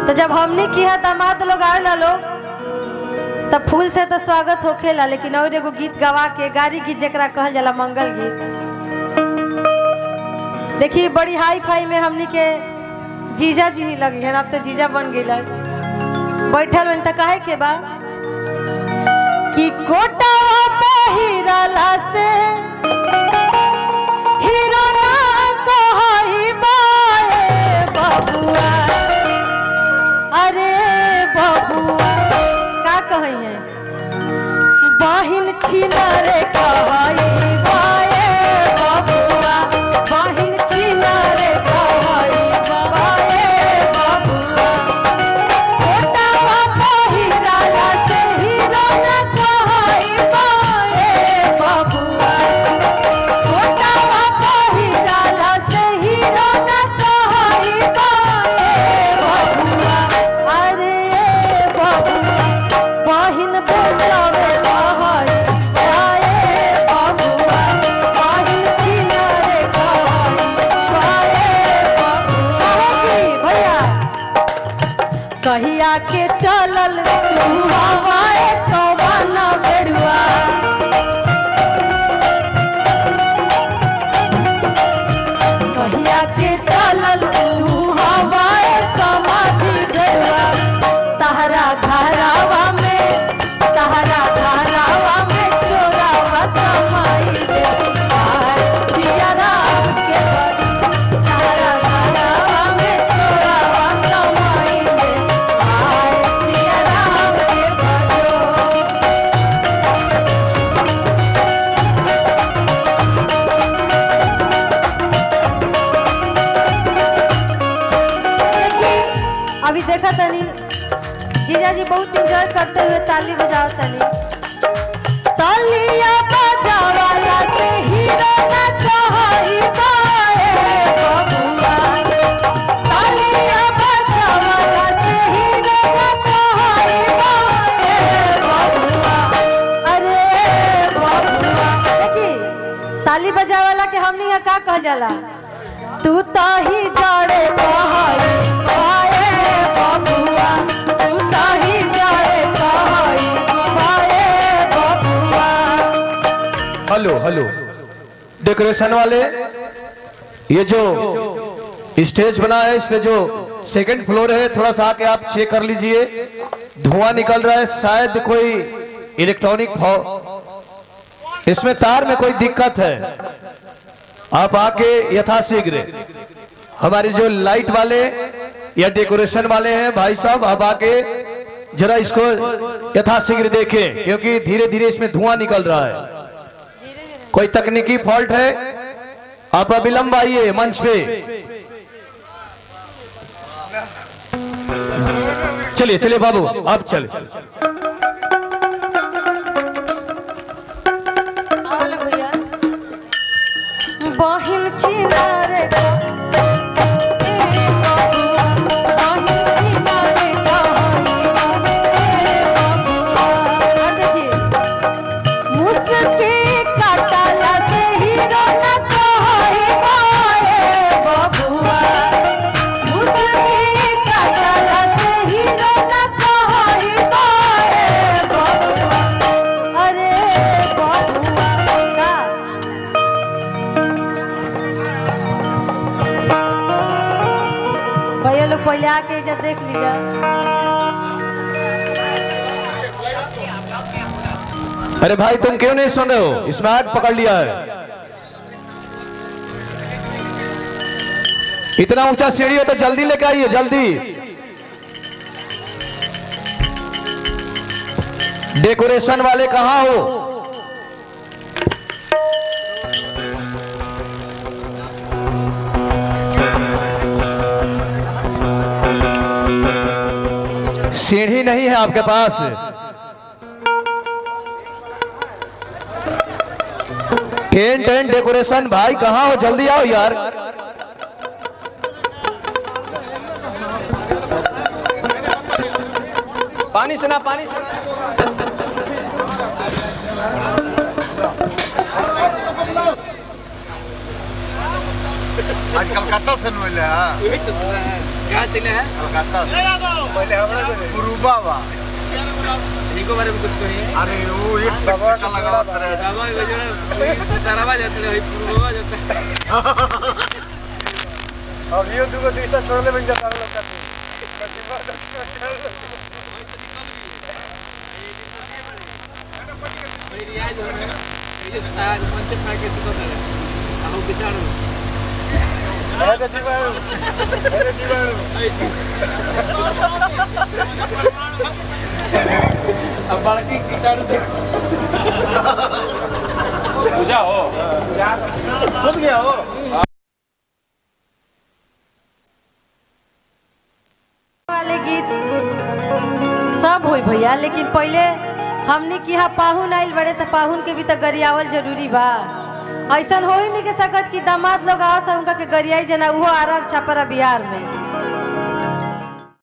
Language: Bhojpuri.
तो जब हमने किया दामाद लोग आए लोग तब फूल से तो स्वागत होखेला, लेकिन और एगो गीत गवा के गारी गीत जरा कहल जाला मंगल गीत। देखिए बड़ी हाई फाई में हमनी के जीजा जी ही लगी है, अब तो जीजा बन गई बैठल में तो कहे के बा कि कोटावा पे हीराला से हीरो ना कहई बाए बबुआ, अरे बबुआ का कहई है बहिन छिना रे कहई बाए बबुआ, बहिन छिना रे कहई बाए बबुआ, कोटावा पे हीराला से हीरो ना कहई बाए बबुआ, कोटावा पे हीराला से हीरो ना कहई बाए बबुआ, अरे बबुआ बहिन बेचावे कहई बाए बबुआ, बहिन छिना रे कहई बाए बबुआ। की भैया कहिया के चलल तू हवाए कौवाना बेड़ुआ, कहिया के चलल तू हवाए समाधि बेड़ुआ, तहरा घरावा में चोरावा समाई दे आय सिया राम के बड़ी, तहरा घरावा में चोरावा समाई दे आय सिया राम के बड़ो। देखिए अभी देखा तनी जीजा जी बहुत एंजॉय करते हुए ताली बजाओ तनी, तालियां बजावाला से हीरो ना कहई बाए बबुआ, तालियां बजावाला से हीरो ना कहई बाए बबुआ, अरे बबुआ। देखी ताली बजावाला के हमनी यहाँ का कह जाला, तू ताही जड़े कहई बाए बबुआ, तू ताही जड़े कहई बाए बबुआ। हेलो हेलो डेकोरेशन वाले, ये जो स्टेज बना है इसमें जो सेकंड फ्लोर है थोड़ा सा आके आप चेक कर लीजिए, धुआं निकल रहा है, शायद कोई इलेक्ट्रॉनिक इसमें तार में कोई दिक्कत है। आप आके यथाशीघ्र हमारी जो लाइट वाले या डेकोरेशन वाले हैं भाई साहब, आप आके जरा इसको यथाशीघ्र देखें, क्योंकि धीरे धीरे इसमें धुआं निकल रहा है, कोई तकनीकी फॉल्ट है। आप अविलंब आइए मंच पे। चलिए चलिए बाबू आप चलिए। बहिन छिना रे पहले आके इज्जत देख लीजिए। अरे भाई तुम क्यों नहीं सुन रहे हो, इसमें आग पकड़ लिया है। इतना ऊंचा सीढ़ी है तो जल्दी लेके आइए जल्दी। डेकोरेशन वाले कहां हो? सीढ़ी नहीं है आपके पास? टेंट एंड डेकोरेशन भाई कहां हो, जल्दी आओ यार। पानी से ना, पानी से आज कलकत्ता से मिले हैं। कहाँ से है? पहले हमरा गुरुबा बा इनको बारे में कुछ कहिए। अरे वो एक सवा का लगा रहा है सामा वो जो ताराबा जाते हैं, पूर्ववा जाते हैं। और ये दुगो दिशा छोड़ले बन जाता लोग का रियाज हो रहा है, ये सारा मंच खा के सुबह कर हम बिचारो अरे जीवाणु अब बाकी कीटाणु देख पूजा हो खुद गया हो वाले गीत सब होई भैया, लेकिन पहले हमने कि यहाँ पाहुन आइल बड़े तो पाहुन के भी तो गरियावल जरूरी बा। ऐसा हो ही नहीं के सकत कि दामाद लोग आओ उनका के गरियाई जना वो आराम छपरा बिहार में।